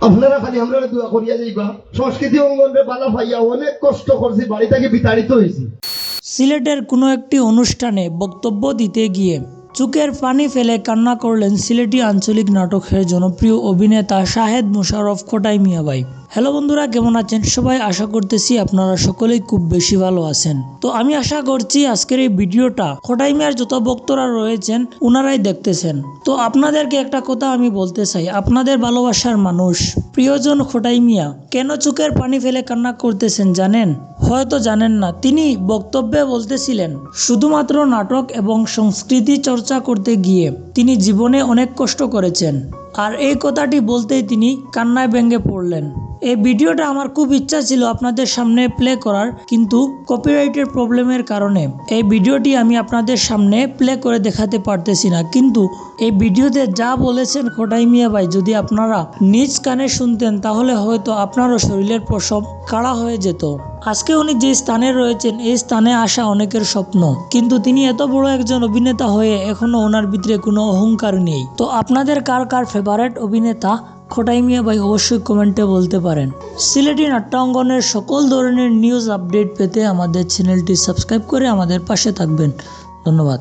আপনারা খালি আমরা দোয়া করিয়া যাইবা সংস্কৃতি অঙ্গনে বালা ভাইয়া অনেক কষ্ট করছি বাড়ি থেকে বিতাড়িত হয়েছি। সিলেটের কোনো একটি অনুষ্ঠানে বক্তব্য দিতে গিয়ে চোখের পানি ফেলে কান্না করলেন সিলেটি আঞ্চলিক নাটকের জনপ্রিয় অভিনেতা শাহেদ মোশাররফ খোটাই মিয়া ভাই। হ্যালো বন্ধুরা, কেমন আছেন সবাই? আশা করতেছি আপনারা সকলেই খুব বেশি ভালো আছেন। তো আমি আশা করছি আজকের এই ভিডিওটা খোটাই মিয়ার যত বক্তরা রয়েছেন ওনারাই দেখতেছেন। তো আপনাদেরকে একটা কথা আমি বলতে চাই, আপনাদের ভালোবাসার মানুষ প্রিয়জন খোটাই মিয়া কেন চোখের পানি ফেলে কান্না করতেছেন জানেন? হয়তো জানেন না। তিনি বক্তব্যে বলতেছিলেন শুধুমাত্র নাটক এবং সংস্কৃতি চর্চা করতে গিয়ে তিনি জীবনে অনেক কষ্ট করেছেন, আর এই কথাটি বলতেই তিনি কান্নায় ভেঙে পড়লেন। এই ভিডিওটা আমার খুব ইচ্ছা ছিল আপনাদের সামনে প্লে করার, কিন্তু কপিরাইটের প্রবলেমের কারণে এই ভিডিওটি আমি আপনাদের সামনে প্লে করে দেখাতে পারতেছি না। কিন্তু এই ভিডিওতে যা বলেছেন খোটাই মিয়া ভাই, যদি আপনারা নিজ কানে শুনতেন তাহলে হয়তো আপনারও শরীরের পশম কাড়া হয়ে যেত। আজকে উনি যে স্থানে রয়েছেন এই স্থানে আসা অনেকের স্বপ্ন, কিন্তু তিনি এত বড় একজন অভিনেতা হয়ে এখনো ওনার ভিতরে কোনো অহংকার নেই। তো আপনাদের কার কার ফেভারিট অভিনেতা খোটাই মিয়া ভাই অবশ্যই কমেন্টে বলতে পারেন। সিলেটি নাট্যাঙ্গনের সকল ধরনের নিউজ আপডেট পেতে আমাদের চ্যানেলটি সাবস্ক্রাইব করে আমাদের পাশে থাকবেন। ধন্যবাদ।